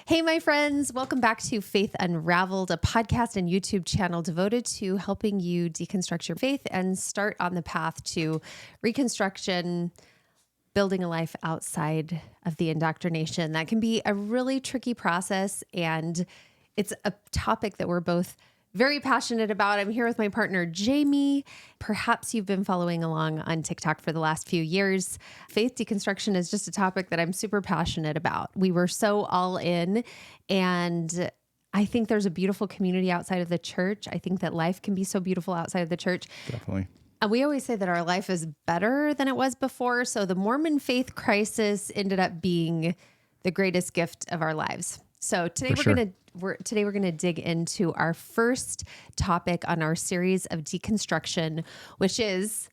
Hey, my friends, welcome back to Faith Unraveled, a podcast and YouTube channel devoted to helping you deconstruct your faith and start on the path to reconstruction, building a life outside of the indoctrination. That can be a really tricky process, and it's a topic that we're both very passionate about. I'm here with my partner, Jamie. Perhaps you've been following along on TikTok for the last few years. Faith deconstruction is just a topic that I'm super passionate about. We were so all in, and I think there's a beautiful community outside of the church. I think that life can be so beautiful outside of the church. Definitely. And we always say that our life is better than it was before. So the Mormon faith crisis ended up being the greatest gift of our lives. So today we're gonna dig into our first topic on our series of deconstruction, which is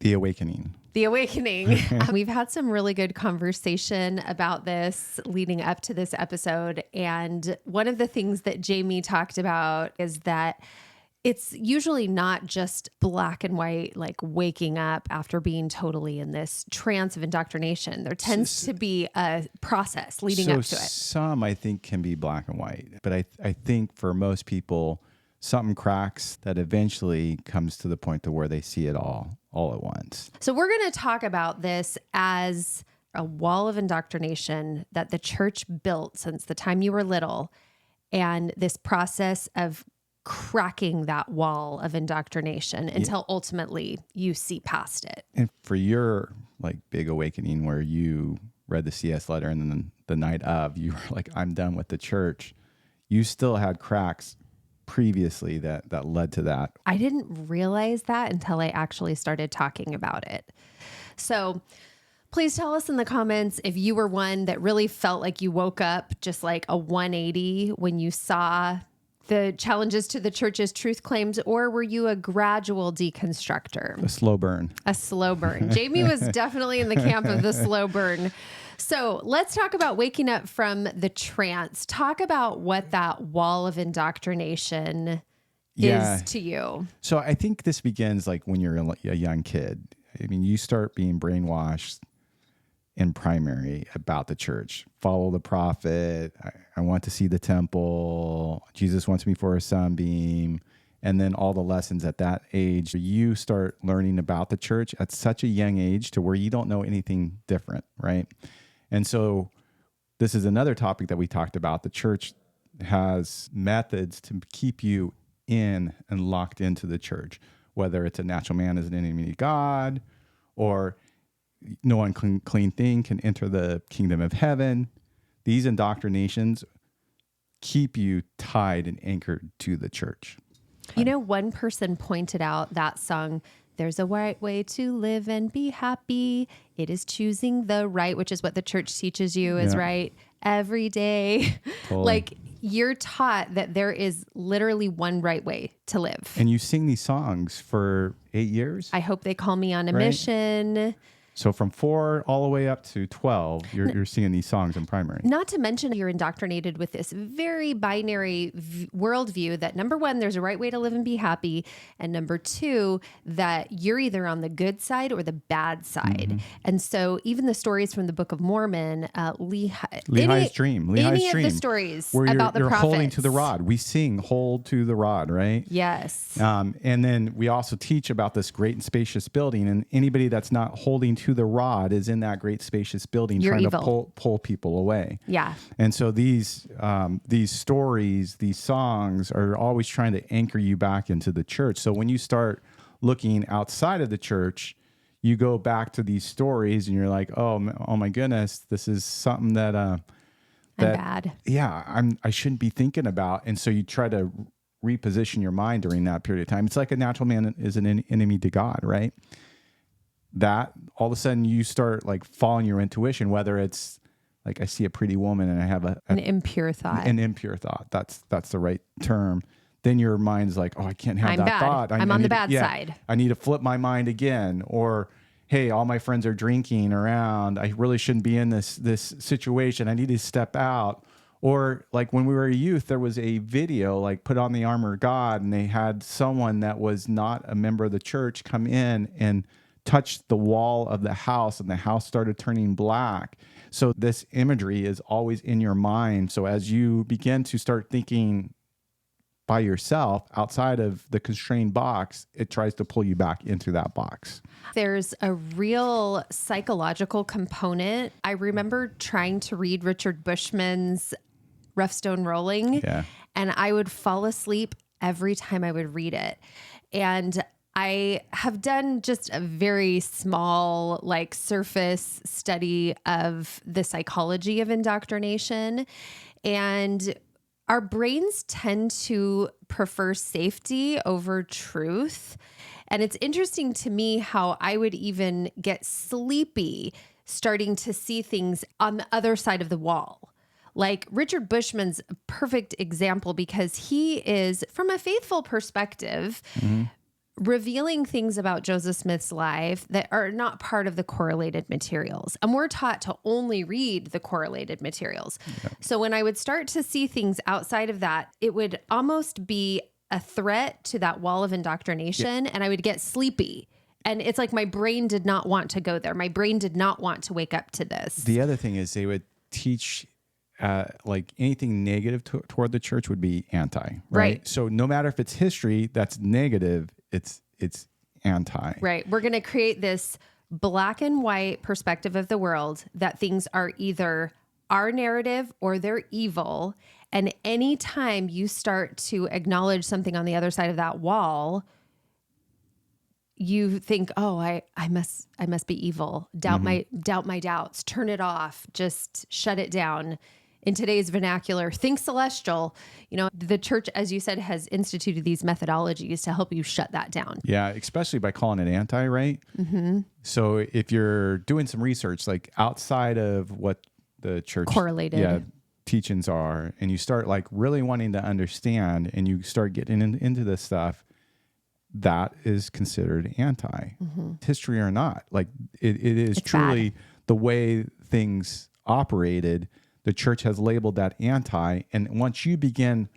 the awakening. The awakening. We've had some really good conversation about this leading up to this episode, and one of the things that Jamie talked about is that it's usually not just black and white, like waking up after being totally in this trance of indoctrination. There tends to be a process leading up to it. Some, I think, can be black and white. But I think for most people, something cracks that eventually comes to the point to where they see it all at once. So we're going to talk about this as a wall of indoctrination that the church built since the time you were little, and this process of cracking that wall of indoctrination until ultimately you see past it. And for your like big awakening where you read the CES letter and then the night of, you were like, I'm done with the church. You still had cracks previously that led to that. I didn't realize that until I actually started talking about it. So please tell us in the comments if you were one that really felt like you woke up just like a 180 when you saw the challenges to the church's truth claims, or were you a gradual deconstructor? A slow burn. A slow burn. Jamie was definitely in the camp of the slow burn. So let's talk about waking up from the trance. Talk about what that wall of indoctrination is to you. So I think this begins like when you're a young kid. I mean, you start being brainwashed in primary about the church. Follow the prophet. I want to see the temple. Jesus wants me for a sunbeam. And then all the lessons at that age, you start learning about the church at such a young age to where you don't know anything different, right? And so this is another topic that we talked about. The church has methods to keep you in and locked into the church, whether it's a natural man is an enemy of God, or no unclean thing can enter the kingdom of heaven. These indoctrinations keep you tied and anchored to the church. You know, one person pointed out that song, "There's a right way to live and be happy. It is choosing the right," which is what the church teaches you is right every day. Totally. Like you're taught that there is literally one right way to live. And you sing these songs for 8 years. I hope they call me on a mission. So from 4 all the way up to 12, you're singing these songs in primary. Not to mention you're indoctrinated with this very binary worldview that number one, there's a right way to live and be happy. And number two, that you're either on the good side or the bad side. Mm-hmm. And so even the stories from the Book of Mormon, Lehi's dream, any of the stories where about the prophets. Holding to the rod. We sing hold to the rod, right? Yes. And then we also teach about this great and spacious building, and anybody that's not holding to the rod is in that great spacious building trying to pull people away. Yeah. And so these stories, these songs are always trying to anchor you back into the church. So when you start looking outside of the church, you go back to these stories and you're like, oh my goodness, this is something that I'm bad. Yeah, I shouldn't be thinking about. And so you try to reposition your mind during that period of time. It's like a natural man is an enemy to God, right? That all of a sudden you start like following your intuition, whether it's like I see a pretty woman and I have an impure thought. An impure thought. That's the right term. Then your mind's like, oh, I can't have that thought. I'm on the bad side. I need to flip my mind again. Or, hey, all my friends are drinking around. I really shouldn't be in this situation. I need to step out. Or like when we were a youth, there was a video like Put on the Armor of God, and they had someone that was not a member of the church come in and touched the wall of the house, and the house started turning black. So this imagery is always in your mind. So as you begin to start thinking by yourself outside of the constrained box, it tries to pull you back into that box. There's a real psychological component. I remember trying to read Richard Bushman's Rough Stone Rolling, and I would fall asleep every time I would read it. And I have done just a very small, like, surface study of the psychology of indoctrination. And our brains tend to prefer safety over truth. And it's interesting to me how I would even get sleepy starting to see things on the other side of the wall. Like Richard Bushman's a perfect example because he is, from a faithful perspective, revealing things about Joseph Smith's life that are not part of the correlated materials. And we're taught to only read the correlated materials. So when I would start to see things outside of that, it would almost be a threat to that wall of indoctrination, and I would get sleepy. And it's like my brain did not want to go there. My brain did not want to wake up to this. The other thing is they would teach like anything negative toward the church would be anti, right? So no matter if it's history that's negative, it's anti. Right. We're going to create this black and white perspective of the world that things are either our narrative or they're evil. And anytime you start to acknowledge something on the other side of that wall, you think, oh, I must be evil. Doubt my doubts, turn it off, just shut it down. In today's vernacular, think celestial. You know, the church, as you said, has instituted these methodologies to help you shut that down. Yeah, especially by calling it anti, right? So if you're doing some research, like outside of what the church correlated teachings are, and you start like really wanting to understand, and you start getting into this stuff, that is considered anti. History or not, like it is it's truly bad. The way things operated. The church has labeled that anti. And once you begin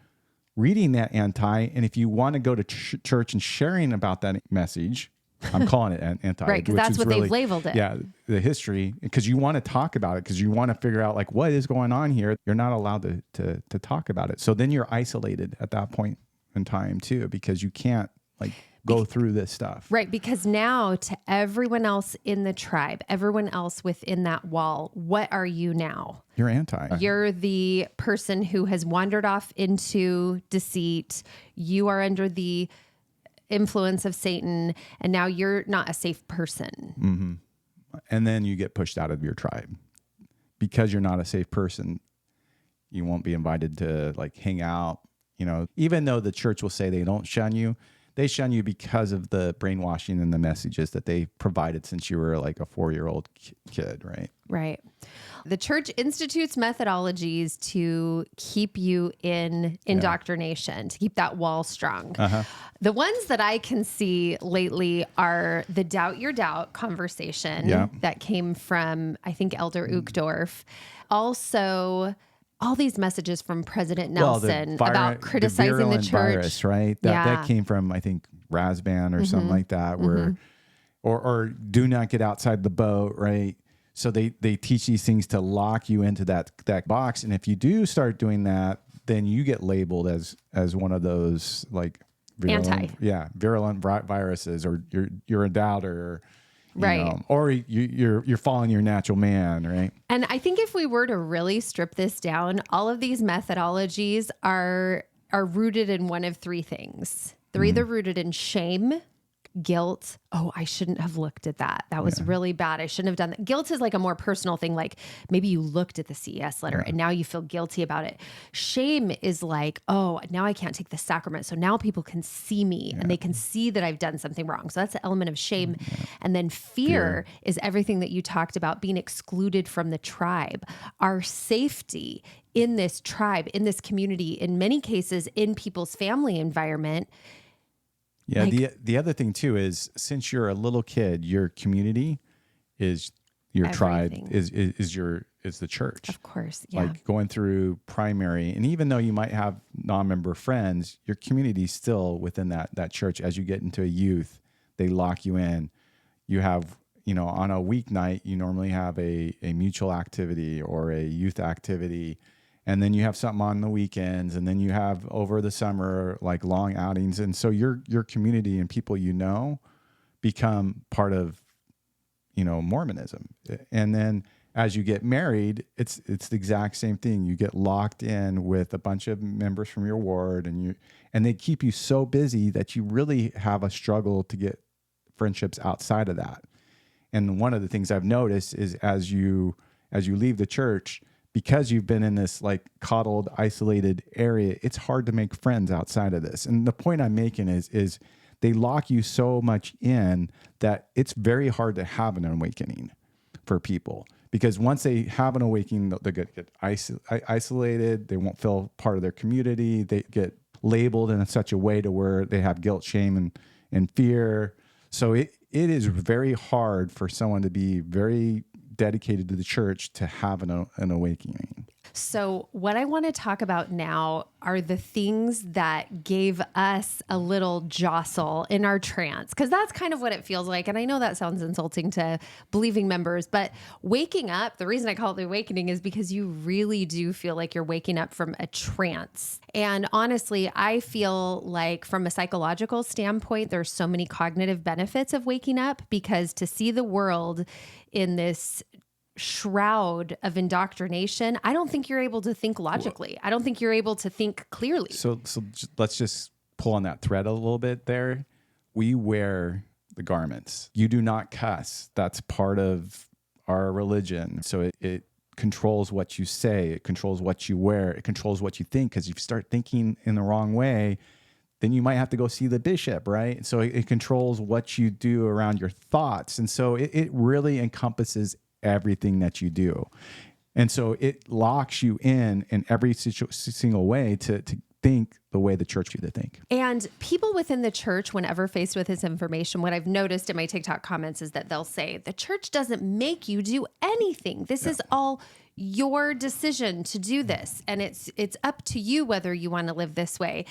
reading that anti, and if you want to go to church and sharing about that message, I'm calling it anti. Right, because that's what really, they've labeled it. Yeah, the history, because you want to talk about it, because you want to figure out like what is going on here. You're not allowed to talk about it. So then you're isolated at that point in time too, because you can't like go through this stuff. Right. Because now to everyone else in the tribe, everyone else within that wall, what are you now? You're anti. You're the person who has wandered off into deceit. You are under the influence of Satan, and now you're not a safe person. And then you get pushed out of your tribe. Because you're not a safe person, you won't be invited to like hang out. You know, even though the church will say they don't shun you, they shun you because of the brainwashing and the messages that they provided since you were like a 4-year-old kid, right? Right. The church institutes methodologies to keep you in indoctrination, to keep that wall strong. The ones that I can see lately are the doubt your doubt conversation that came from, I think, Elder Uchtdorf. Also, all these messages from President Nelson about criticizing the church. Virus, right? That came from, I think, Razban or something like that, where, or do not get outside the boat, right? So they teach these things to lock you into that box. And if you do start doing that, then you get labeled as one of those like virulent viruses, or you're a doubter, or right. know, or you're following your natural man, right? And I think if we were to really strip this down, all of these methodologies are rooted in one of three things. They're either rooted in shame, guilt. Oh, I shouldn't have looked at that. That was really bad. I shouldn't have done that. Guilt is like a more personal thing. Like maybe you looked at the CES letter and now you feel guilty about it. Shame is like, oh, now I can't take the sacrament. So now people can see me and they can see that I've done something wrong. So that's the element of shame. And then fear is everything that you talked about, being excluded from the tribe. Our safety in this tribe, in this community, in many cases, in people's family environment. Yeah, like, the other thing too is, since you're a little kid, your community is your everything. Tribe is the church. Of course, yeah. Like going through primary, and even though you might have non-member friends, your community is still within that church. As you get into a youth, they lock you in. You have on a weeknight, you normally have a mutual activity or a youth activity. And then you have something on the weekends, and then you have over the summer, like long outings. And so your community and people, become part of, Mormonism. And then as you get married, it's the exact same thing. You get locked in with a bunch of members from your ward, and they keep you so busy that you really have a struggle to get friendships outside of that. And one of the things I've noticed is as you leave the church, because you've been in this like coddled, isolated area, it's hard to make friends outside of this. And the point I'm making is they lock you so much in that it's very hard to have an awakening for people. Because once they have an awakening, they get isolated. They won't feel part of their community. They get labeled in such a way to where they have guilt, shame, and fear. So it is very hard for someone to be very dedicated to the church to have an awakening. So what I want to talk about now are the things that gave us a little jostle in our trance, because that's kind of what it feels like. And I know that sounds insulting to believing members, but waking up, the reason I call it the awakening is because you really do feel like you're waking up from a trance. And honestly, I feel like from a psychological standpoint, there's so many cognitive benefits of waking up, because to see the world in this shroud of indoctrination, I don't think you're able to think logically. I don't think you're able to think clearly. So let's just pull on that thread a little bit there. We wear the garments. You do not cuss. That's part of our religion. So it controls what you say. It controls what you wear. It controls what you think. Because if you start thinking in the wrong way, then you might have to go see the bishop, right? So it controls what you do around your thoughts. And so it really encompasses everything that you do. And so it locks you in every single way to think the way the church you to think. And people within the church, whenever faced with this information, what I've noticed in my TikTok comments is that they'll say, the church doesn't make you do anything. This is all your decision to do this. And it's up to you whether you want to live this way.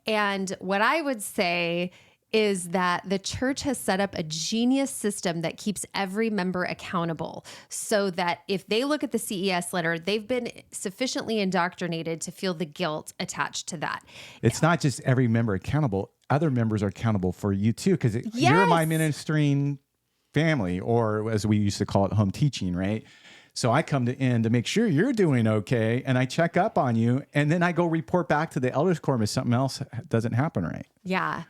And what I would say is that the church has set up a genius system that keeps every member accountable, so that if they look at the CES letter, they've been sufficiently indoctrinated to feel the guilt attached to that. It's not just every member accountable. Other members are accountable for you too, because you're my ministering family, or as we used to call it, home teaching, right? So I come in to make sure you're doing okay, and I check up on you, and then I go report back to the elders quorum if something else doesn't happen right. Yeah.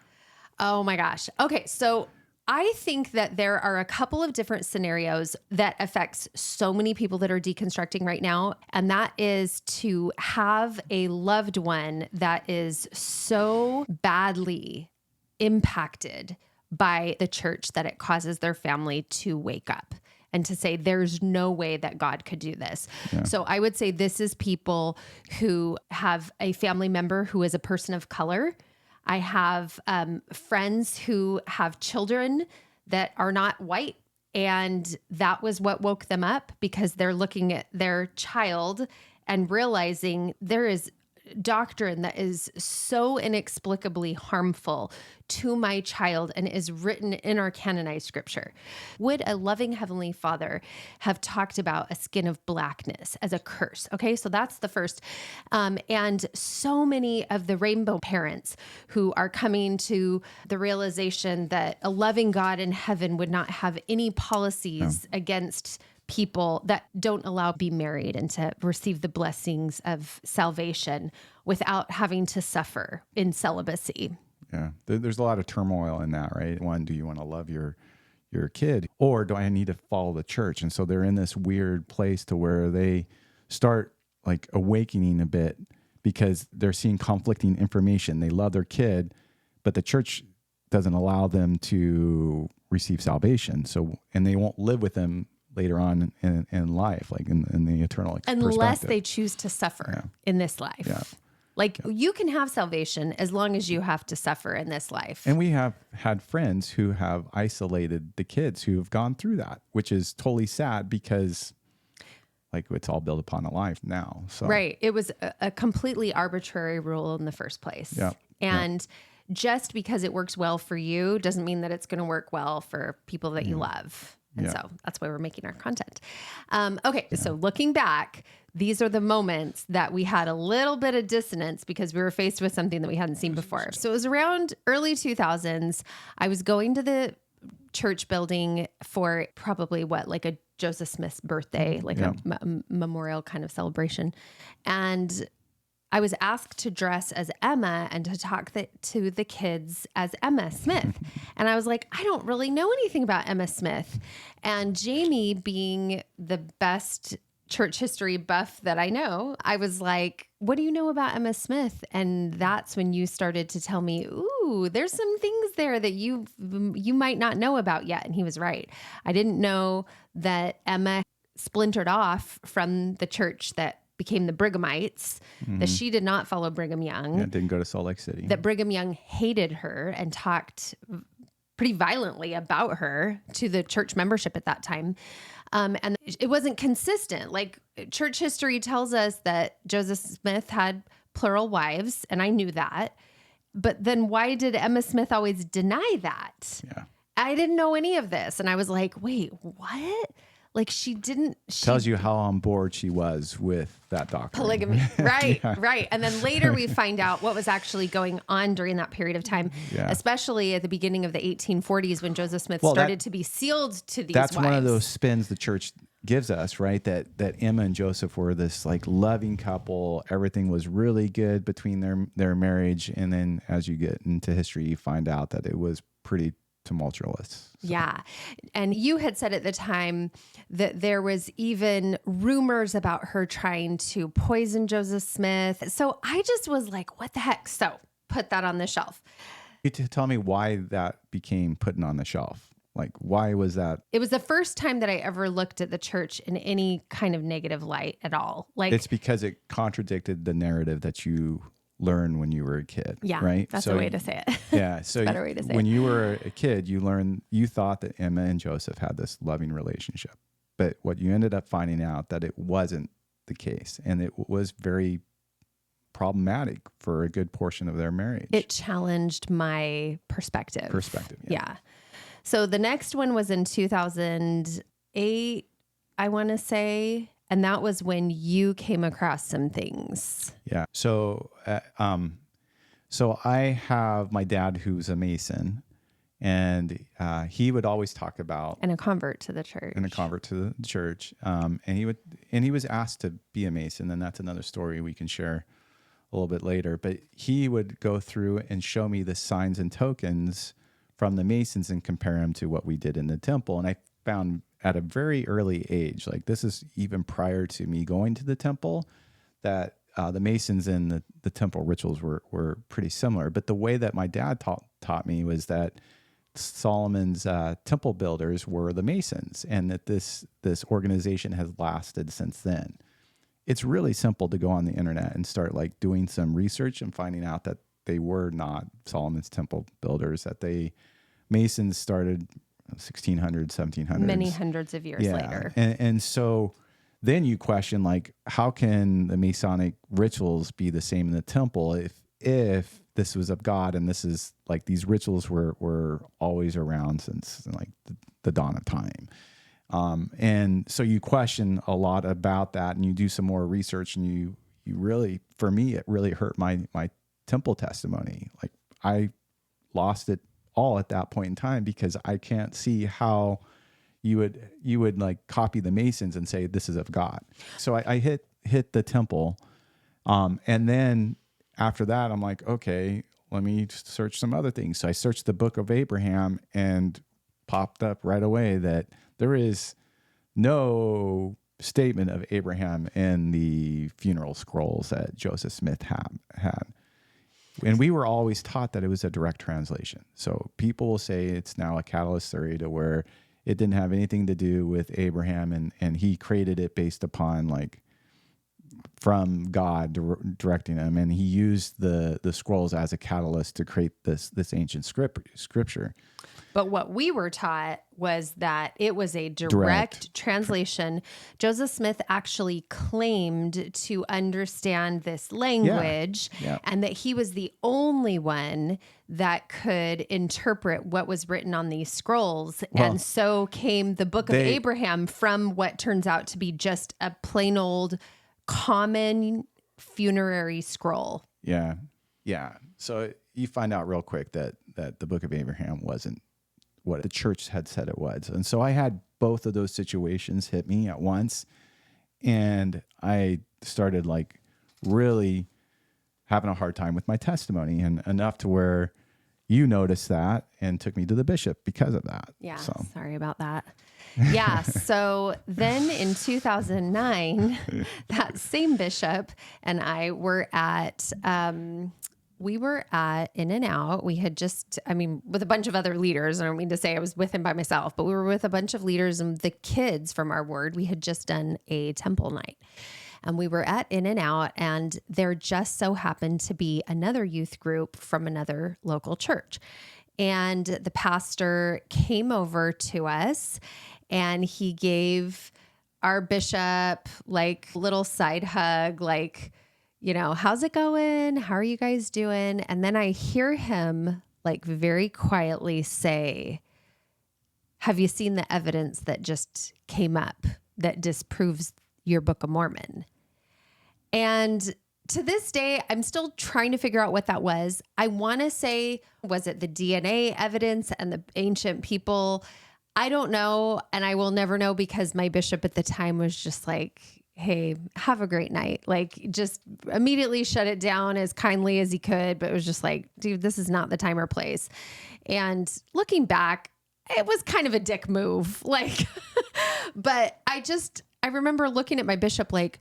Oh my gosh. Okay. So I think that there are a couple of different scenarios that affects so many people that are deconstructing right now. And that is to have a loved one that is so badly impacted by the church that it causes their family to wake up and to say, there's no way that God could do this. Yeah. So I would say this is people who have a family member who is a person of color. I have friends who have children that are not white, and that was what woke them up, because they're looking at their child and realizing there is doctrine that is so inexplicably harmful to my child and is written in our canonized scripture. Would a loving Heavenly Father have talked about a skin of blackness as a curse? Okay, so that's the first. And so many of the rainbow parents who are coming to the realization that a loving God in heaven would not have any policies against people that don't allow be married and to receive the blessings of salvation without having to suffer in celibacy. Yeah, there's a lot of turmoil in that, right? One, do you want to love your kid, or do I need to follow the church? And so they're in this weird place to where they start like awakening a bit because they're seeing conflicting information. They love their kid, but the church doesn't allow them to receive salvation. So, and they won't live with them later on in life, like in the eternal unless they choose to suffer in this life. Yeah. Like you can have salvation as long as you have to suffer in this life. And we have had friends who have isolated the kids who have gone through that, which is totally sad because like it's all built upon a life now. So right. It was a completely arbitrary rule in the first place. Yeah. And just because it works well for you doesn't mean that it's going to work well for people that you love. And Yeah. so that's why we're making our content. Okay. So looking back, these are the moments that we had a little bit of dissonance because we were faced with something that we hadn't seen before. So it was around early 2000s. I was going to the church building for probably like a Joseph Smith's birthday, like a memorial kind of celebration. And I was asked to dress as Emma and to talk to the kids as Emma Smith. And I was like, I don't really know anything about Emma Smith. And Jamie, being the best church history buff that I know, I was like, what do you know about Emma Smith? And that's when you started to tell me, ooh, there's some things there that you might not know about yet. And he was right. I didn't know that Emma splintered off from the church that became the Brighamites, that she did not follow Brigham Young. Yeah, didn't go to Salt Lake City. That Brigham Young hated her and talked pretty violently about her to the church membership at that time. And it wasn't consistent. Like church history tells us that Joseph Smith had plural wives, and I knew that. But then why did Emma Smith always deny that? Yeah. I didn't know any of this. And I was like, wait, what? Like tells you how on board she was with that doctrine. Polygamy. Right, right. And then later we find out what was actually going on during that period of time, especially at the beginning of the 1840s when Joseph Smith started to be sealed to these That's wives. one of those spins the church gives us, right? That Emma and Joseph were this like loving couple. Everything was really good between their marriage. And then as you get into history, you find out that it was pretty tumultuous. So. Yeah. And you had said at the time that there was even rumors about her trying to poison Joseph Smith. So I just was like, what the heck? So put that on the shelf. You tell me why that became putting on the shelf. Like, why was that? It was the first time that I ever looked at the church in any kind of negative light at all. Like, it's because it contradicted the narrative that you learn when you were a kid. Yeah, right. That's a way to say it. Yeah. So better way to say when it. you were a kid, you thought that Emma and Joseph had this loving relationship, but what you ended up finding out that it wasn't the case, and it was very problematic for a good portion of their marriage. It challenged my perspective. Yeah. So the next one was in 2008, I want to say. And that was when you came across some things. Yeah. So I have my dad who's a Mason, and he would always talk about and a convert to the church. And he was asked to be a Mason, and that's another story we can share a little bit later. But he would go through and show me the signs and tokens from the Masons and compare them to what we did in the temple. And I found at a very early age, like this is even prior to me going to the temple, that the Masons and the temple rituals were pretty similar. But the way that my dad taught me was that Solomon's temple builders were the Masons, and that this organization has lasted since then. It's really simple to go on the internet and start like doing some research and finding out that they were not Solomon's temple builders, that Masons started 1600s, 1700s. Many hundreds of years later. And so then you question, like, how can the Masonic rituals be the same in the temple if this was of God, and this is like these rituals were always around since like the dawn of time. And so you question a lot about that, and you do some more research, and you really, for me, it really hurt my temple testimony. Like I lost it all at that point in time, because I can't see how you would like copy the Masons and say this is of God. So I hit the temple, and then after that I'm like, okay, let me search some other things. So I searched the Book of Abraham, and popped up right away that there is no statement of Abraham in the funeral scrolls that Joseph Smith had. And we were always taught that it was a direct translation. So people will say it's now a catalyst theory to where it didn't have anything to do with Abraham, and he created it based upon like from God directing him, and he used the scrolls as a catalyst to create this ancient scripture. But what we were taught was that it was a direct translation. Joseph Smith actually claimed to understand this language and that he was the only one that could interpret what was written on these scrolls. Well, and so came the Book of Abraham from what turns out to be just a plain old common funerary scroll. Yeah. Yeah. So you find out real quick that the Book of Abraham wasn't what the church had said it was. And so I had both of those situations hit me at once. And I started like really having a hard time with my testimony, and enough to where you noticed that and took me to the bishop because of that. Yeah. So. Sorry about that. Yeah. So then in 2009, that same bishop and I were at, In-N-Out. We had just, with a bunch of other leaders. I don't mean to say I was with him by myself, but we were with a bunch of leaders and the kids from our ward. We had just done a temple night. And we were at In-N-Out, and there just so happened to be another youth group from another local church. And the pastor came over to us and he gave our bishop like little side hug, like, how's it going? How are you guys doing? And then I hear him like very quietly say, have you seen the evidence that just came up that disproves your Book of Mormon? And to this day, I'm still trying to figure out what that was. I want to say, was it the DNA evidence and the ancient people? I don't know. And I will never know, because my bishop at the time was just like, hey, have a great night. Like, just immediately shut it down as kindly as he could. But it was just like, dude, this is not the time or place. And looking back, it was kind of a dick move. Like, but I remember looking at my bishop like,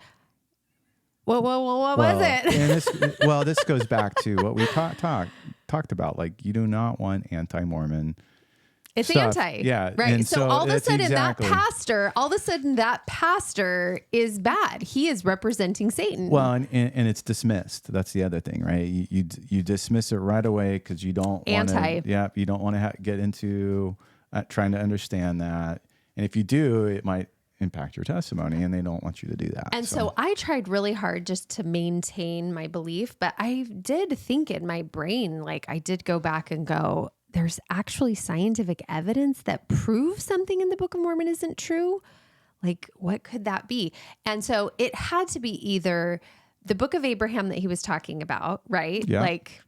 what was it? And this goes back to what we talked about. Like, you do not want anti-Mormon. It's stuff. anti. Yeah. Right. And so all of a sudden exactly. that pastor is bad. He is representing Satan. Well, and it's dismissed. That's the other thing, right? You dismiss it right away because you don't want to. Yeah. You don't want to get into trying to understand that. And if you do, it might impact your testimony, and they don't want you to do that. And so I tried really hard just to maintain my belief, but I did think in my brain, like I did go back and go, there's actually scientific evidence that proves something in the Book of Mormon isn't true. Like, what could that be? And so it had to be either the Book of Abraham that he was talking about, right? Yeah. Like,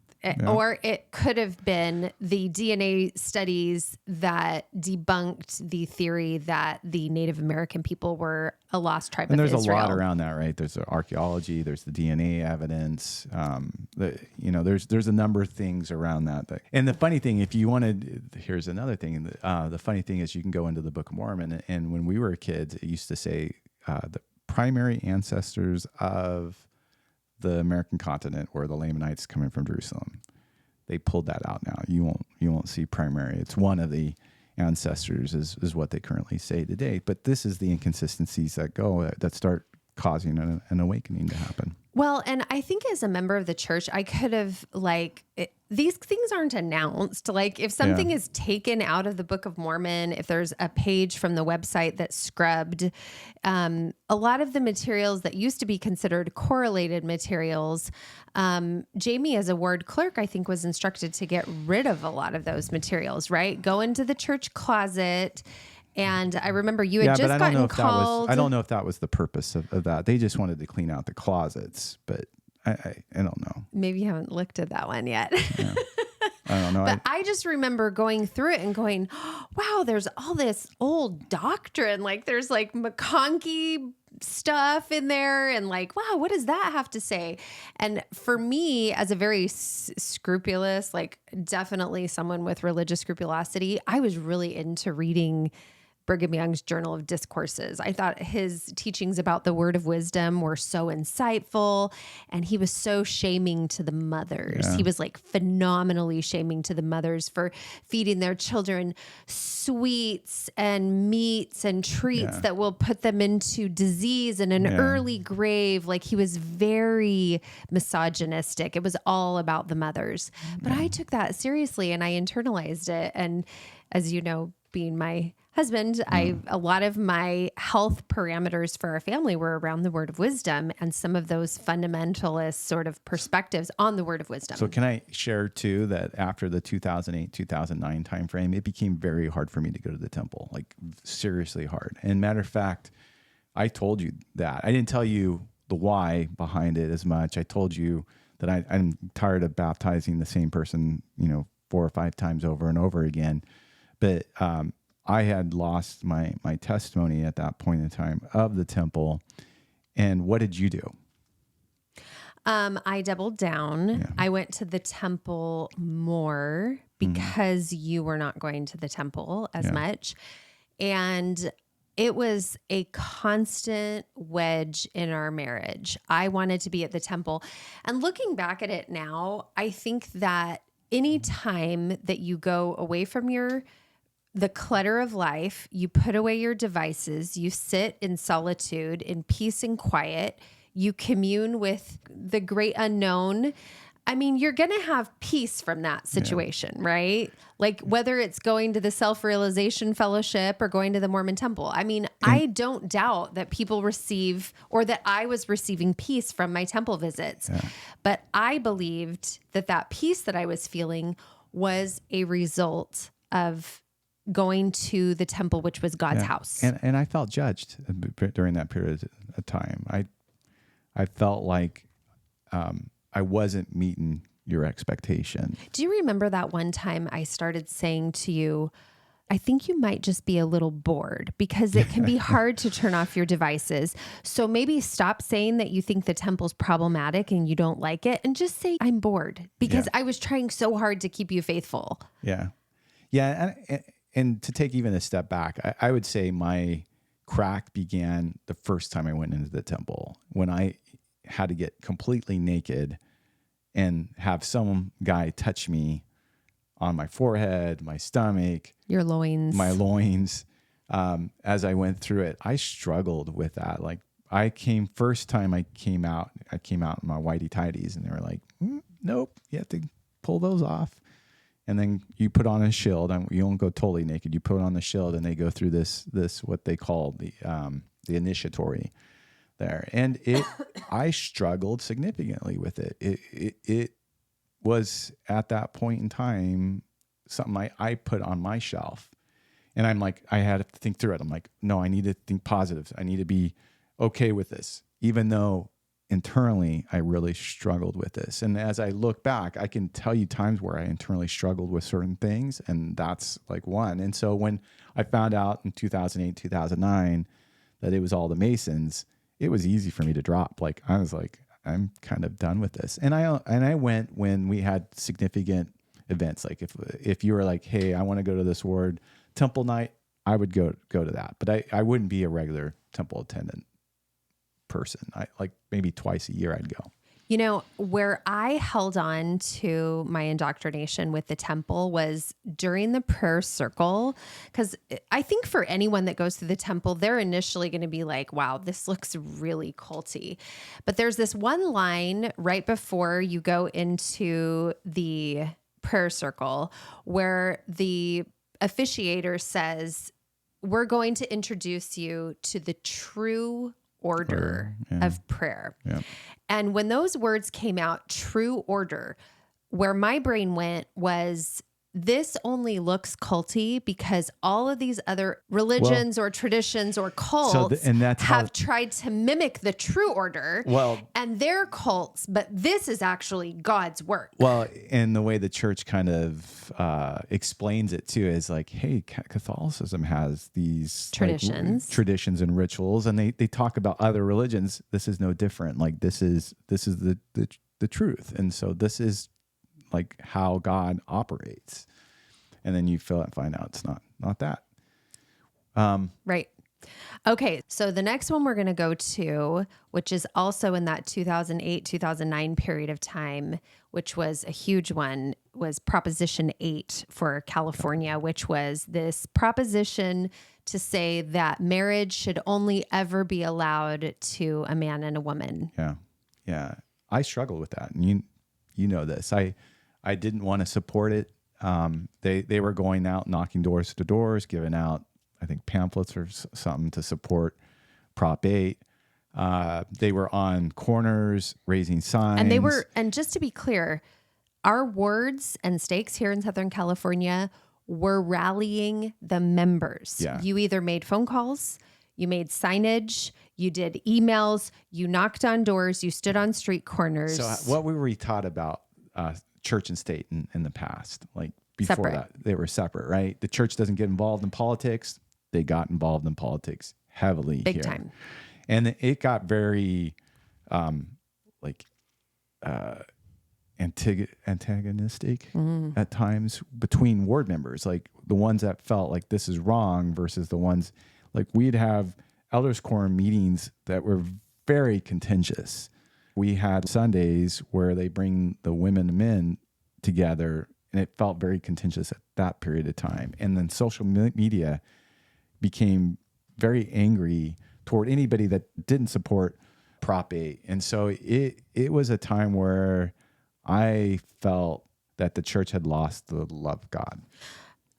or it could have been the DNA studies that debunked the theory that the Native American people were a lost tribe of Israel. And there's a lot around that, right? There's the archaeology, there's the DNA evidence. There's a number of things around that. And the funny thing, here's another thing. The funny thing is you can go into the Book of Mormon, and when we were kids, it used to say the primary ancestors of the American continent were the Lamanites coming from Jerusalem. They pulled that out now. You won't see primary. It's one of the ancestors is what they currently say today. But this is the inconsistencies that start causing an awakening to happen. Well, and I think as a member of the church, I could have these things aren't announced. Like, if something is taken out of the Book of Mormon, if there's a page from the website that's scrubbed, a lot of the materials that used to be considered correlated materials, Jamie, as a ward clerk, I think was instructed to get rid of a lot of those materials, right? Go into the church closet. And I remember you had just gotten called. I don't know if that was the purpose of that. They just wanted to clean out the closets, but I don't know. Maybe you haven't looked at that one yet. Yeah. I don't know. But I just remember going through it and going, wow, there's all this old doctrine. Like, there's like McConkie stuff in there, and like, wow, what does that have to say? And for me, as a very scrupulous, like definitely someone with religious scrupulosity, I was really into reading Brigham Young's Journal of Discourses. I thought his teachings about the word of wisdom were so insightful, and he was so shaming to the mothers. Yeah. He was like phenomenally shaming to the mothers for feeding their children sweets and meats and treats that will put them into disease and an early grave. Like, he was very misogynistic. It was all about the mothers. But I took that seriously and I internalized it. And as you know, being my husband, a lot of my health parameters for our family were around the word of wisdom and some of those fundamentalist sort of perspectives on the word of wisdom. So can I share too that after the 2008, 2009 timeframe, it became very hard for me to go to the temple, like seriously hard. And matter of fact, I told you that. I didn't tell you the why behind it as much. I told you that I'm tired of baptizing the same person, 4 or 5 times over and over again. But I had lost my testimony at that point in time of the temple. And what did you do? I doubled down. Yeah. I went to the temple more because you were not going to the temple as much. And it was a constant wedge in our marriage. I wanted to be at the temple. And looking back at it now, I think that any time that you go away from the clutter of life, you put away your devices, you sit in solitude, in peace and quiet, you commune with the great unknown. I mean, you're going to have peace from that situation, right? Like whether it's going to the Self-Realization Fellowship or going to the Mormon Temple. I mean, I don't doubt that people receive, or that I was receiving peace from my temple visits. Yeah. But I believed that peace that I was feeling was a result of going to the temple, which was God's house. And I felt judged during that period of time. I felt like I wasn't meeting your expectation. Do you remember that one time I started saying to you, I think you might just be a little bored because it can be hard to turn off your devices. So maybe stop saying that you think the temple's problematic and you don't like it and just say, I'm bored, because I was trying so hard to keep you faithful. Yeah. Yeah. And to take even a step back, I would say my crack began the first time I went into the temple, when I had to get completely naked and have some guy touch me on my forehead, my stomach, your loins, my loins. As I went through it, I struggled with that. Like first time I came out in my whitey tighties, and they were like, nope, you have to pull those off. And then you put on a shield. You don't go totally naked. You put on the shield, and they go through this what they call the initiatory there. And I struggled significantly with it. It was at that point in time something I put on my shelf, and I'm like, I had to think through it. I'm like, no, I need to think positive. I need to be okay with this, even though internally I really struggled with this. And as I look back, I can tell you times where I internally struggled with certain things, and that's like one. And so when I found out in 2008, 2009 that it was all the Masons, it was easy for me to drop. Like, I was like, I'm kind of done with this. And I went when we had significant events. Like if you were like, hey, I want to go to this ward temple night, I would go to that. But I wouldn't be a regular temple attendant person. I like maybe twice a year I'd go. You know, where I held on to my indoctrination with the temple was during the prayer circle. Because I think for anyone that goes through the temple, they're initially going to be like, wow, this looks really culty. But there's this one line right before you go into the prayer circle where the officiator says, we're going to introduce you to the true order of prayer. Yeah. And when those words came out, true order, where my brain went was, this only looks culty because all of these other religions or traditions or cults have tried to mimic the true order and their cults, but this is actually God's work. Well, and the way the church kind of explains it too is like, hey, Catholicism has these traditions and rituals, and they talk about other religions. This is no different. Like this is the truth. And so this is like how God operates. And then you find out it's not that. Right. Okay. So the next one we're going to go to, which is also in that 2008, 2009 period of time, which was a huge one, was Proposition 8 for California, which was this proposition to say that marriage should only ever be allowed to a man and a woman. Yeah. Yeah. I struggled with that. And you know this. I didn't want to support it. They were going out knocking doors to doors, giving out, I think, pamphlets or something to support Prop 8. They were on corners raising signs. And just to be clear, our wards and stakes here in Southern California were rallying the members. Yeah. You either made phone calls, you made signage, you did emails, you knocked on doors, you stood on street corners. So what were we taught about church and state in the past? Like before Separate. that, they were separate, right? The church doesn't get involved in politics. They got involved in politics heavily Big here. time. And it got very antagonistic at times between ward members, like the ones that felt like this is wrong versus the ones like we'd have elders quorum meetings that were very contentious. We had Sundays where they bring the women and men together, and it felt very contentious at that period of time. And then social media became very angry toward anybody that didn't support Prop 8. And so it was a time where I felt that the church had lost the love of God.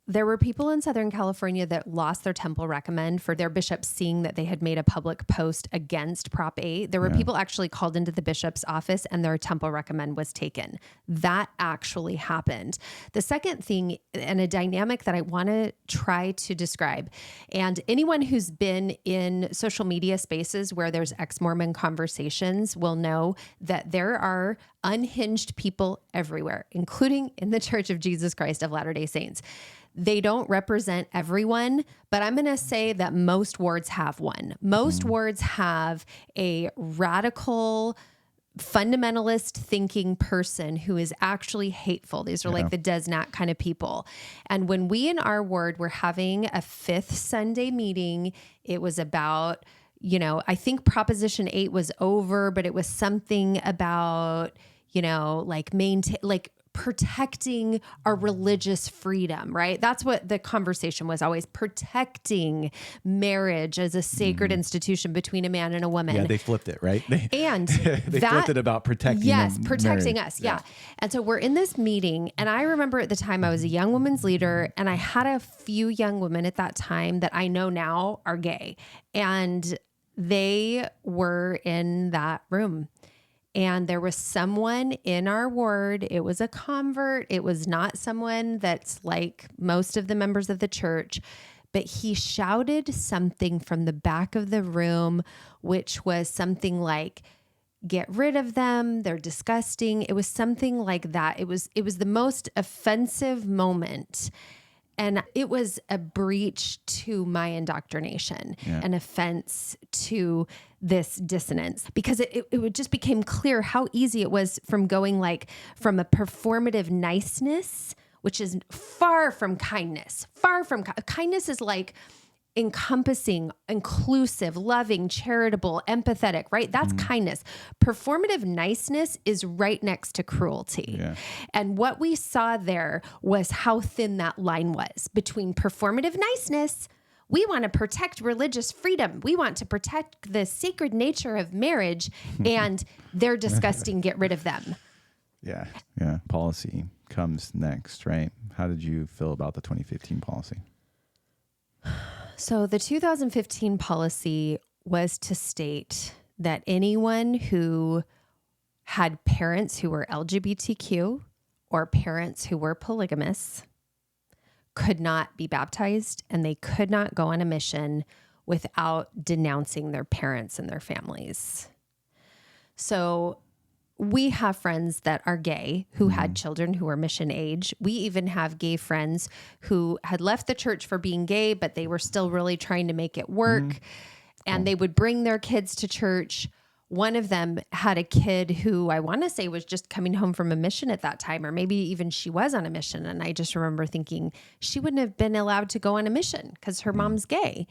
There were people in Southern California that lost their temple recommend for their bishops seeing that they had made a public post against Prop 8. There were people actually called into the bishop's office and their temple recommend was taken. That actually happened. The second thing, and a dynamic that I want to try to describe, and anyone who's been in social media spaces where there's ex-Mormon conversations will know that there are unhinged people everywhere, including in the Church of Jesus Christ of Latter-day Saints. They don't represent everyone, but I'm going to say that most wards have one. Most wards have a radical, fundamentalist thinking person who is actually hateful. These are like the Desnat kind of people. And when we in our ward were having a fifth Sunday meeting, it was about, I think Proposition 8 was over, but it was something about, protecting our religious freedom, right? That's what the conversation was always, protecting marriage as a sacred institution between a man and a woman. Yeah, they flipped it, right? They flipped it about protecting protecting marriage. us. Yeah. And so we're in this meeting, and I remember at the time I was a young women's leader, and I had a few young women at that time that I know now are gay, and they were in that room. And there was someone in our ward. It was a convert. It was not someone that's like most of the members of the church, but he shouted something from the back of the room, which was something like, get rid of them. They're disgusting. It was something like that. It was the most offensive moment. And it was a breach to my indoctrination, an offense to this dissonance, because it just became clear how easy it was from going from a performative niceness, which is far from kindness. Kindness is like encompassing, inclusive, loving, charitable, empathetic, right? That's kindness. Performative niceness is right next to cruelty. Yeah. And what we saw there was how thin that line was between performative niceness. We want to protect religious freedom. We want to protect the sacred nature of marriage, and they're disgusting. Get rid of them. Yeah. Yeah. Policy comes next, right? How did you feel about the 2015 policy? So the 2015 policy was to state that anyone who had parents who were LGBTQ or parents who were polygamous could not be baptized, and they could not go on a mission without denouncing their parents and their families. So we have friends that are gay who had children who were mission age. We even have gay friends who had left the church for being gay, but they were still really trying to make it work. And they would bring their kids to church. one of them had a kid who I want to say was just coming home from a mission at that time, or maybe even she was on a mission. And I just remember thinking she wouldn't have been allowed to go on a mission because her mom's gay.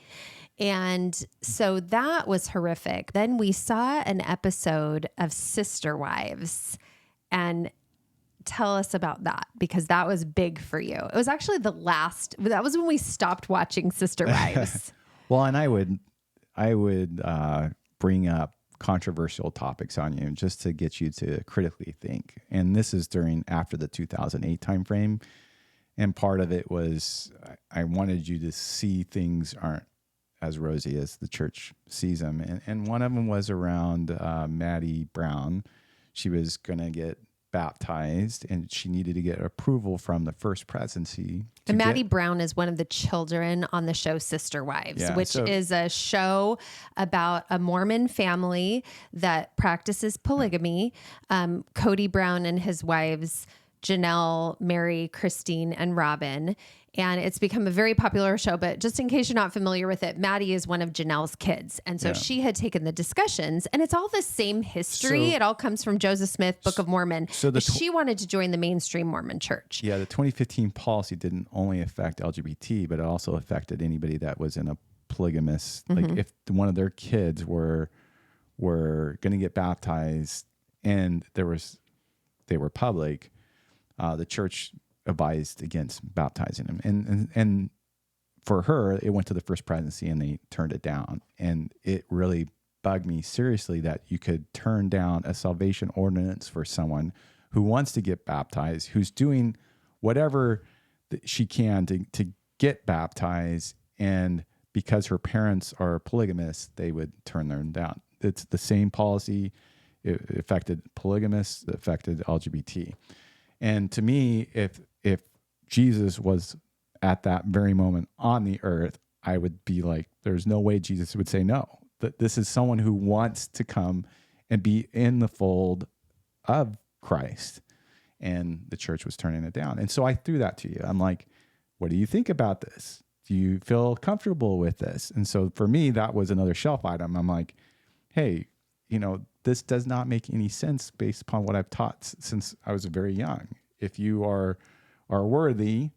And so that was horrific. Then we saw an episode of Sister Wives, and tell us about that, because that was big for you. It was actually that was when we stopped watching Sister Wives. Well, and I would bring up controversial topics on you just to get you to critically think. And this is after the 2008 timeframe. And part of it was I wanted you to see things aren't as rosy as the church sees them. And one of them was around Maddie Brown. She was going to get baptized and she needed to get approval from the First Presidency. And Maddie Brown is one of the children on the show Sister Wives, which is a show about a Mormon family that practices polygamy. Cody Brown and his wives, Janelle, Mary, Christine, and Robin. And it's become a very popular show, but just in case you're not familiar with it, Maddie is one of Janelle's kids. And so she had taken the discussions, and it's all the same history. It all comes from Joseph Smith, Book of Mormon. So she wanted to join the mainstream Mormon church. Yeah, the 2015 policy didn't only affect LGBT, but it also affected anybody that was in a polygamous, like if one of their kids were going to get baptized and they were public, the church advised against baptizing him. And for her, it went to the First Presidency and they turned it down. And it really bugged me seriously that you could turn down a salvation ordinance for someone who wants to get baptized, who's doing whatever she can to get baptized. And because her parents are polygamists, they would turn them down. It's the same policy. It affected polygamists, it affected LGBT. And to me, if Jesus was at that very moment on the earth, I would be like, there's no way Jesus would say no. That this is someone who wants to come and be in the fold of Christ. And the church was turning it down. And so I threw that to you. I'm like, what do you think about this? Do you feel comfortable with this? And so for me, that was another shelf item. I'm like, hey, this does not make any sense based upon what I've taught since I was very young. If you are worthy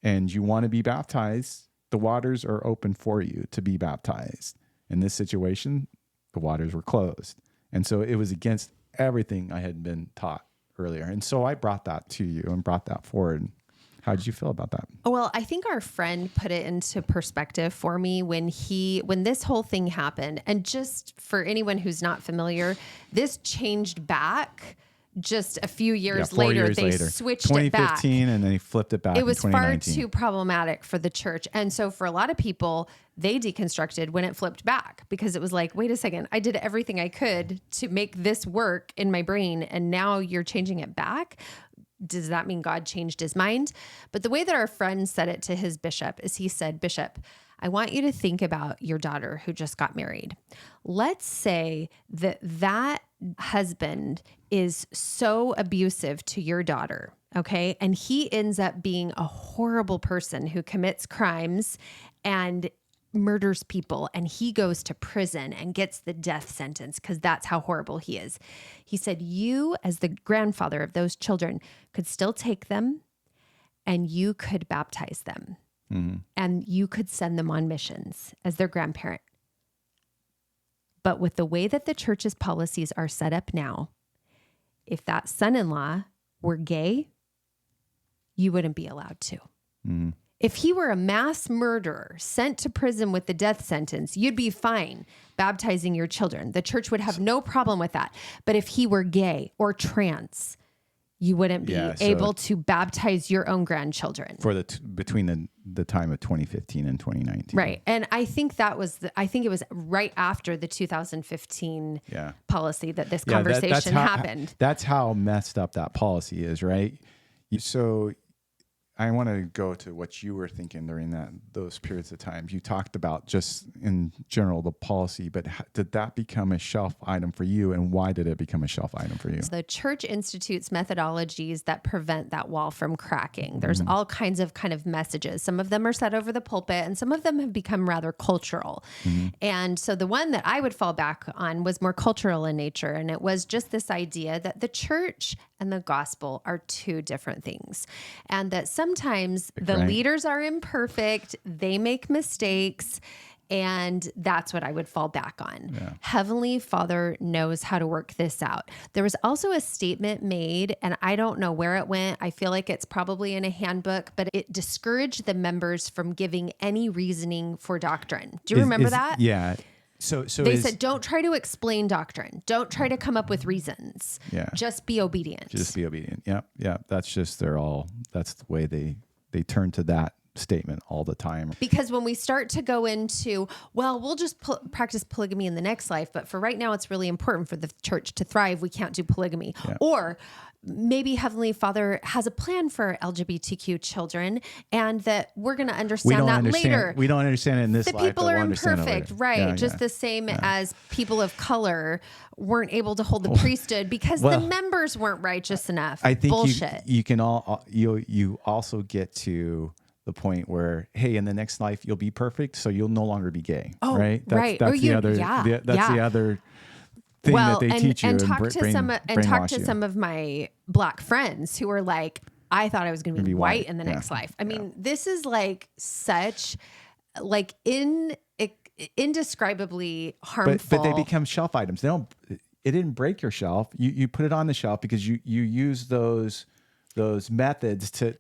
and you want to be baptized, the waters are open for you to be baptized. In this situation, the waters were closed. And so it was against everything I had been taught earlier. And so I brought that to you and brought that forward. How did you feel about that? Well, I think our friend put it into perspective for me when this whole thing happened. And just for anyone who's not familiar, this changed back just a few years later. They switched it back. 2015, and then they flipped it back in 2019. It was far too problematic for the church. And so for a lot of people, they deconstructed when it flipped back, because it was like, wait a second, I did everything I could to make this work in my brain, and now you're changing it back. Does that mean God changed his mind? But the way that our friend said it to his bishop is he said, Bishop, I want you to think about your daughter who just got married. Let's say that husband is so abusive to your daughter, okay? And he ends up being a horrible person who commits crimes and murders people, and he goes to prison and gets the death sentence because that's how horrible he is. He said, you as the grandfather of those children could still take them and you could baptize them. Mm-hmm. And you could send them on missions as their grandparent. But with the way that the church's policies are set up now, if that son-in-law were gay, you wouldn't be allowed to. Mm-hmm. If he were a mass murderer sent to prison with the death sentence, you'd be fine baptizing your children. The church would have no problem with that. But if he were gay or trans, you wouldn't be able to baptize your own grandchildren. For between the time of 2015 and 2019. Right. And I think I think it was right after the 2015 policy that this conversation happened. That's how messed up that policy is, right? So I want to go to what you were thinking during those periods of time. You talked about just in general the policy, but did that become a shelf item for you, and why did it become a shelf item for you? The church institutes methodologies that prevent that wall from cracking. There's all kinds of kind of messages. Some of them are said over the pulpit, and some of them have become rather cultural. And so the one that I would fall back on was more cultural in nature, and it was just this idea that the church and the gospel are two different things, and that sometimes the leaders are imperfect, they make mistakes, and that's what I would fall back on. Yeah. Heavenly Father knows how to work this out. There was also a statement made, and I don't know where it went. I feel like it's probably in a handbook, but it discouraged the members from giving any reasoning for doctrine. Do you remember that? Yeah. So they said, don't try to explain doctrine. Don't try to come up with reasons. Yeah. Just be obedient. Just be obedient. Yeah. Yeah. That's just, that's the way they turn to that statement all the time. Because when we start to go into, well, we'll just practice polygamy in the next life, but for right now, it's really important for the church to thrive. We can't do polygamy. Yeah. Or maybe Heavenly Father has a plan for LGBTQ children, and that we're going to understand that later. We don't understand it in this life. The people are imperfect, right? Yeah, just the same as people of color weren't able to hold the priesthood because the members weren't righteous enough. I think bullshit. You can you also get to the point where, hey, in the next life you'll be perfect, so you'll no longer be gay. Oh, right. Right. That's the other. That's the other thing that they teach you and talk to some of my Black friends who are like, I thought I was going to be white in the next life. I mean, this is like such like indescribably harmful. But they become shelf items. It didn't break your shelf. You put it on the shelf because you use those methods to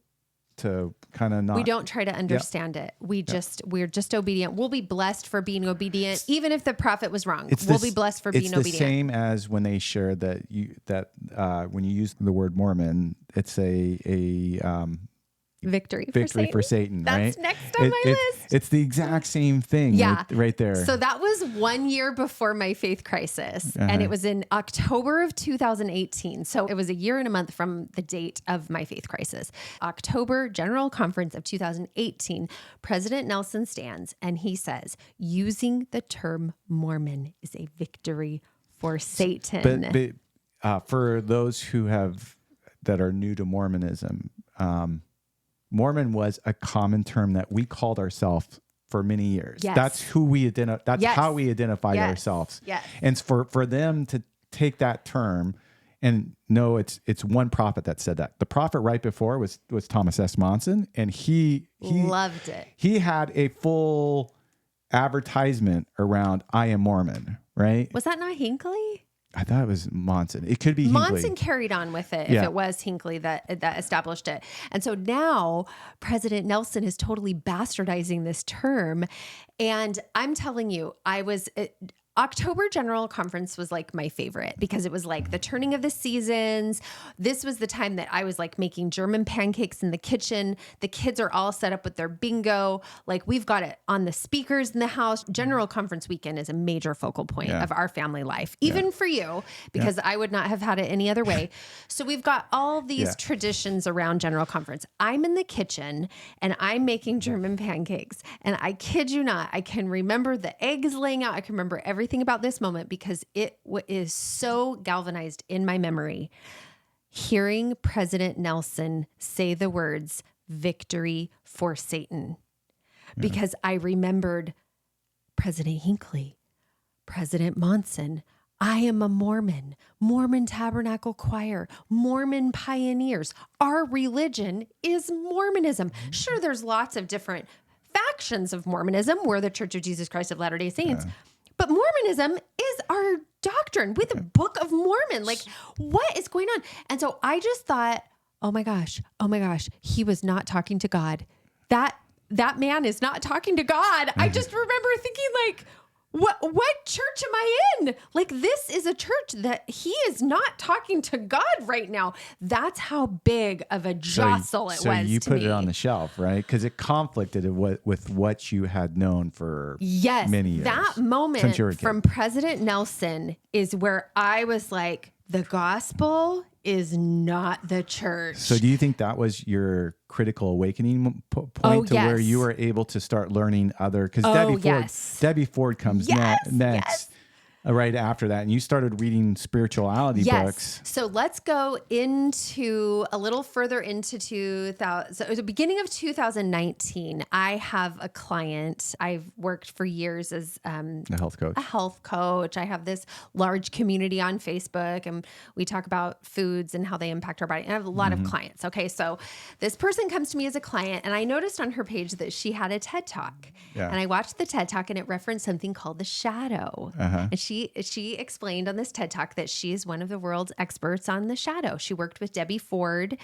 kind of not. We don't try to understand it. We're just obedient. We'll be blessed for being obedient, even if the prophet was wrong. We'll be blessed for being obedient. It's the same as when they share that when you use the word Mormon, it's a victory for Satan. That's right? next on my list. It's the exact same thing. Yeah. Right there. So that was 1 year before my faith crisis. And it was in October of 2018. So it was a year and a month from the date of my faith crisis. October General Conference of 2018, President Nelson stands and he says, using the term Mormon is a victory for Satan. But for those that are new to Mormonism, Mormon was a common term that we called ourselves for many years. Yes. That's who we identify. That's how we identified ourselves. Yes. And for them to take that term and know it's one prophet that said that. The prophet right before was Thomas S. Monson, and he loved it. He had a full advertisement around I am Mormon, right? Was that not Hinckley? I thought it was Monson. It could be Hinckley. Monson carried on with it if it was Hinckley that established it. And so now President Nelson is totally bastardizing this term. And I'm telling you, October General Conference was like my favorite because it was like the turning of the seasons. This was the time that I was like making German pancakes in the kitchen. The kids are all set up with their bingo. Like we've got it on the speakers in the house. General Conference weekend is a major focal point of our family life, even for you, because I would not have had it any other way. So we've got all these traditions around General Conference. I'm in the kitchen and I'm making German pancakes. And I kid you not, I can remember the eggs laying out. I can remember everything about this moment because it is so galvanized in my memory. Hearing President Nelson say the words victory for Satan, because I remembered President Hinckley, President Monson. I am a Mormon, Mormon Tabernacle Choir, Mormon pioneers. Our religion is Mormonism. Sure, there's lots of different factions of Mormonism. We're the Church of Jesus Christ of Latter-day Saints. But Mormonism is our doctrine with the Book of Mormon. Like, what is going on? And so I just thought, oh my gosh, he was not talking to God. That man is not talking to God. I just remember thinking like, what church am I in? Like, this is a church that he is not talking to God right now. That's how big of a jostle it was to me. So you put it on the shelf, right? Because it conflicted with what you had known for many years. That moment from President Nelson is where I was like, the gospel is not the church. So do you think that was your critical awakening point to where you were able to start learning other, because Debbie Ford comes next. Right after that, and you started reading spirituality books. So let's go into a little further into 2000. So it was the beginning of 2019. I have a client. I've worked for years as a health coach. I have this large community on Facebook, and we talk about foods and how they impact our body. And I have a lot of clients. Okay, so this person comes to me as a client, and I noticed on her page that she had a TED Talk. Yeah. And I watched the TED Talk, and it referenced something called the shadow. And she explained on this TED Talk that she is one of the world's experts on the shadow. She worked with Debbie Ford,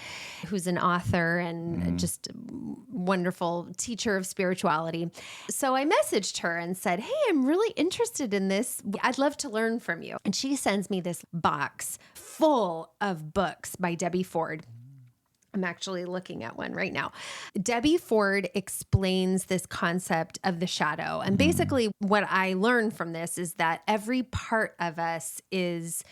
who's an author and just wonderful teacher of spirituality. So I messaged her and said, hey, I'm really interested in this. I'd love to learn from you. And she sends me this box full of books by Debbie Ford. I'm actually looking at one right now. Debbie Ford explains this concept of the shadow. And basically what I learned from this is that every part of us is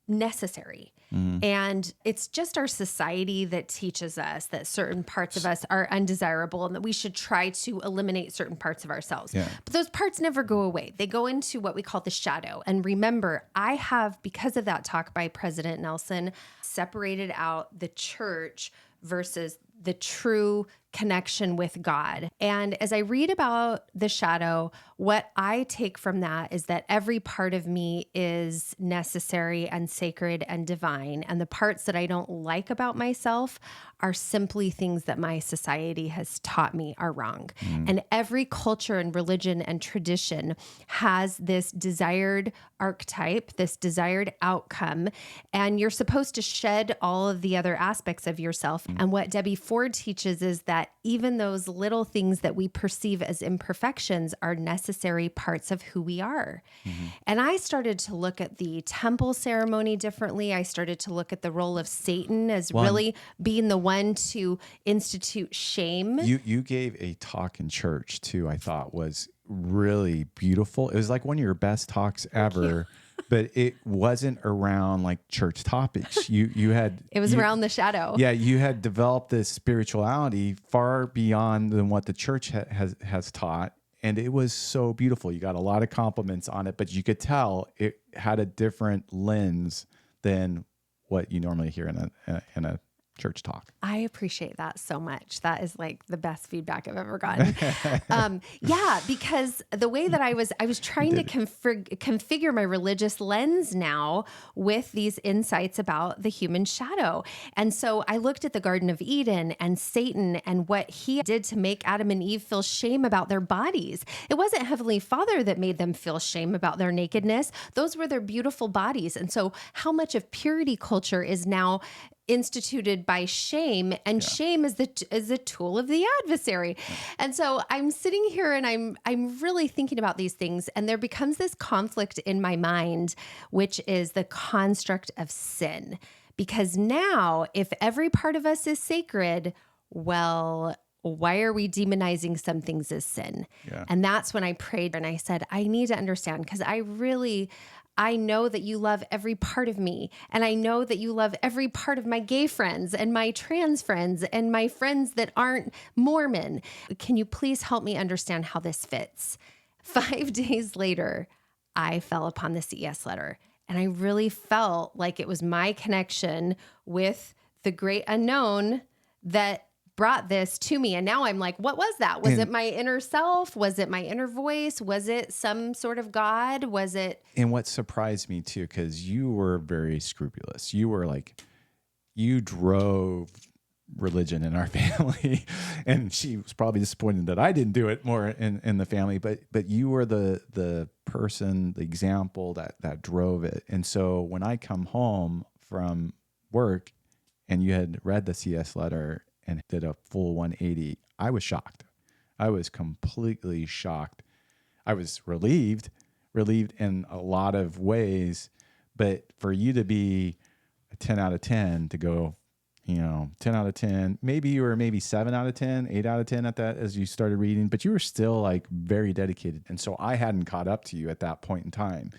necessary. And it's just our society that teaches us that certain parts of us are undesirable and that we should try to eliminate certain parts of ourselves. Yeah. But those parts never go away. They go into what we call the shadow. And remember, I have, because of that talk by President Nelson, separated out the church versus the true connection with God. And as I read about the shadow, what I take from that is that every part of me is necessary and sacred and divine. And the parts that I don't like about myself are simply things that my society has taught me are wrong. And every culture and religion and tradition has this desired archetype, this desired outcome, and you're supposed to shed all of the other aspects of yourself. And what Debbie Ford teaches is that even those little things that we perceive as imperfections are necessary parts of who we are. And I started to look at the temple ceremony differently. I started to look at the role of Satan as really being the one to institute shame. You gave a talk in church too, I thought was really beautiful. It was like one of your best talks ever. But it wasn't around like church topics. You had it was around the shadow. Yeah, you had developed this spirituality far beyond than what the church has taught, and it was so beautiful. You got a lot of compliments on it, but you could tell it had a different lens than what you normally hear in a church talk. I appreciate that so much. That is like the best feedback I've ever gotten. Because the way that I was trying to configure my religious lens now with these insights about the human shadow. And so I looked at the Garden of Eden and Satan and what he did to make Adam and Eve feel shame about their bodies. It wasn't Heavenly Father that made them feel shame about their nakedness. Those were their beautiful bodies. And so how much of purity culture is now instituted by shame, and shame is the tool of the adversary. And so I'm sitting here and I'm really thinking about these things, and there becomes this conflict in my mind, which is the construct of sin. Because now, if every part of us is sacred, well, why are we demonizing some things as sin? Yeah. And that's when I prayed and I said, I need to understand, because I know that you love every part of me. And I know that you love every part of my gay friends and my trans friends and my friends that aren't Mormon. Can you please help me understand how this fits? 5 days later, I fell upon the CES Letter. And I really felt like it was my connection with the great unknown that brought this to me. And now I'm like, what was that? Was it my inner self? Was it my inner voice? Was it some sort of God? Was it? And what surprised me too, because you were very scrupulous. You were like, you drove religion in our family, and she was probably disappointed that I didn't do it more in the family, but you were the person, the example that drove it. And so when I come home from work and you had read the CS letter and did a full 180, I was shocked. I was completely shocked. I was relieved in a lot of ways, but for you to be a 10 out of 10, to go, 10 out of 10, maybe you were maybe 7 out of 10, 8 out of 10 at that as you started reading, but you were still like very dedicated. And so I hadn't caught up to you at that point in time.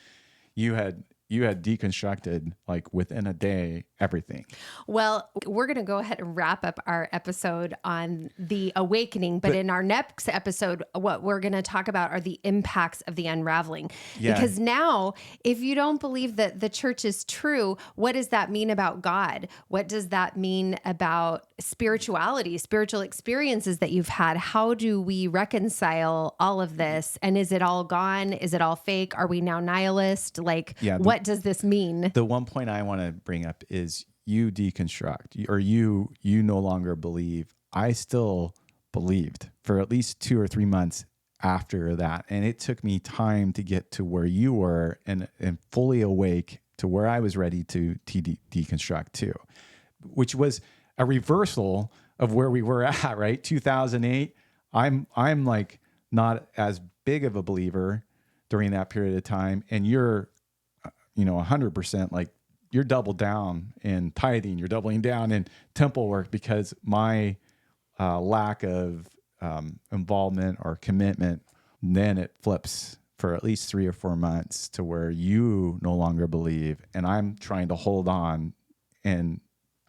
You had you had deconstructed like within a day, everything. Well, we're going to go ahead and wrap up our episode on the awakening. But in our next episode, what we're going to talk about are the impacts of the unraveling. Yeah. Because now, if you don't believe that the church is true, what does that mean about God? What does that mean about spirituality, spiritual experiences that you've had? How do we reconcile all of this? And is it all gone? Is it all fake? Are we now nihilist? Like, what does this mean? The one point I want to bring up is you deconstruct, or you no longer believe. I still believed for at least 2 or 3 months after that. And it took me time to get to where you were and fully awake to where I was ready to deconstruct too, which was a reversal of where we were at, right? 2008. I'm like not as big of a believer during that period of time. And you're, 100%, like you're doubled down in tithing, you're doubling down in temple work, because my lack of involvement or commitment, then it flips for at least 3 or 4 months to where you no longer believe, and I'm trying to hold on, and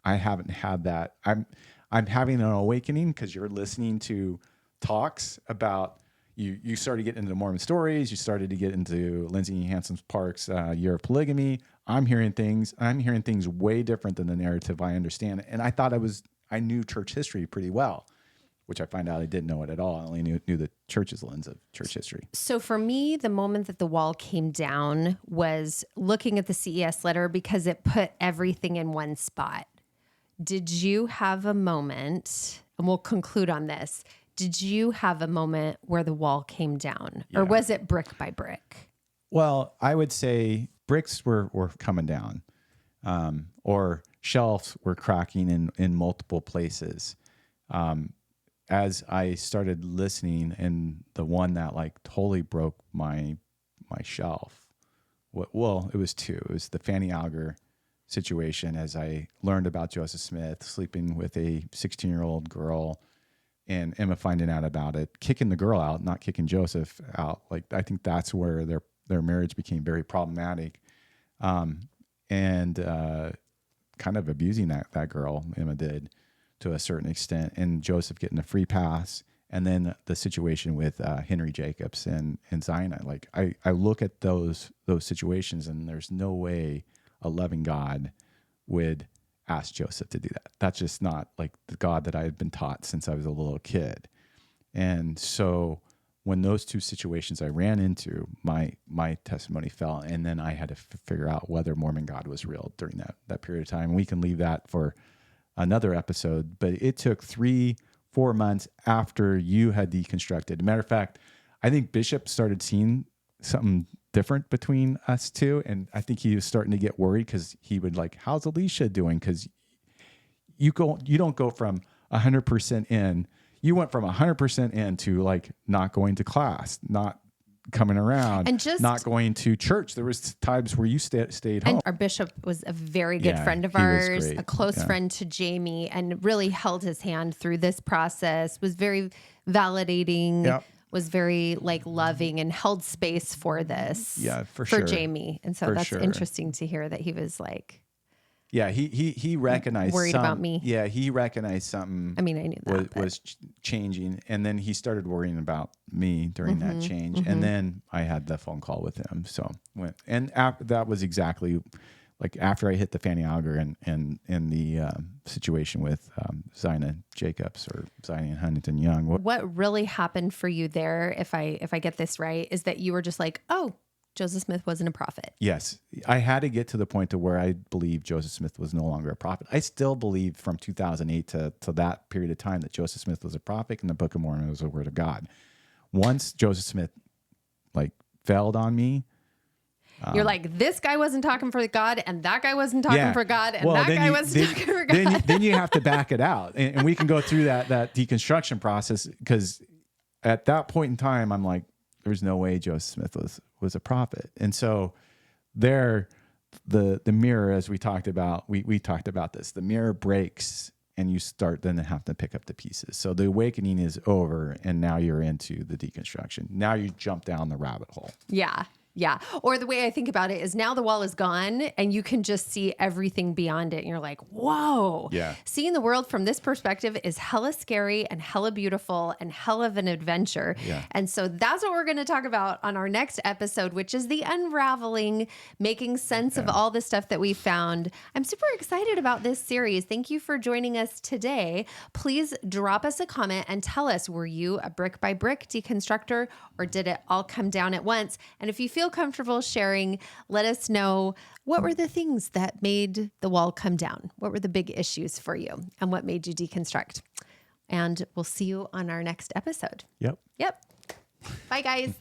I haven't had that. I'm having an awakening because you're listening to talks about you started getting into Mormon stories. You started to get into Lindsay Hansen Park's Year of Polygamy. I'm hearing things way different than the narrative I understand. And I thought I knew church history pretty well, which I find out I didn't know it at all. I only knew the church's lens of church history. So for me, the moment that the wall came down was looking at the CES letter, because it put everything in one spot. Did you have a moment, and we'll conclude on this, did you have a moment where the wall came down, or was it brick by brick? Well, I would say bricks were coming down, or shelves were cracking in multiple places. As I started listening, and the one that like totally broke my shelf, well, it was 2. It was the Fanny Alger situation, as I learned about Joseph Smith sleeping with a 16-year-old girl, and Emma finding out about it, kicking the girl out, not kicking Joseph out. Like, I think that's where their marriage became very problematic, and kind of abusing that girl, Emma did, to a certain extent, and Joseph getting a free pass. And then the situation with Henry Jacobs and Zina. Like, I look at those situations, and there's no way a loving God would ask Joseph to do that. That's just not like the God that I had been taught since I was a little kid. And so when those 2 situations I ran into, my testimony fell, and then I had to figure out whether Mormon God was real during that period of time. And we can leave that for another episode, but it took 3-4 months after you had deconstructed. Matter of fact, I think Bishop started seeing something different between us 2. And I think he was starting to get worried, because he would like, how's Elisha doing? Because you don't go from 100% in. You went from 100% in to like not going to class, not coming around, and just not going to church. There was times where you stayed home. And our bishop was a very good friend of ours, a close friend to Jamie, and really held his hand through this process, was very validating, was very like loving, and held space for this for Jamie. And so that's interesting to hear that he was like, he recognized worried about me. Yeah, he recognized something. I mean, I knew that was changing, and then he started worrying about me during that change. And then I had the phone call with him. So that was exactly like after I hit the Fanny Alger and the situation with Zina Jacobs, or Zina and Huntington Young. What really happened for you there, if I get this right, is that you were just like, oh, Joseph Smith wasn't a prophet. Yes. I had to get to the point to where I believed Joseph Smith was no longer a prophet. I still believe from 2008 to that period of time that Joseph Smith was a prophet, and the Book of Mormon was the word of God. Once Joseph Smith like failed on me, you're like, this guy wasn't talking for God, and that guy wasn't talking for God, and that guy wasn't talking for God. Then you have to back it out. And we can go through that deconstruction process, because at that point in time, I'm like, there's no way Joseph Smith was a prophet. And so the mirror, as we talked about, we talked about this, the mirror breaks, and you start then to have to pick up the pieces. So the awakening is over, and now you're into the deconstruction. Now you jump down the rabbit hole. Yeah. Yeah. Or the way I think about it is now the wall is gone and you can just see everything beyond it. And you're like, whoa. Yeah. Seeing the world from this perspective is hella scary and hella beautiful and hell of an adventure. Yeah. And so that's what we're going to talk about on our next episode, which is the unraveling, making sense of all the stuff that we found. I'm super excited about this series. Thank you for joining us today. Please drop us a comment and tell us, were you a brick by brick deconstructor or did it all come down at once? And if you feel comfortable sharing, let us know what were the things that made the wall come down? What were the big issues for you and what made you deconstruct? And we'll see you on our next episode. Yep. Yep. Bye, guys.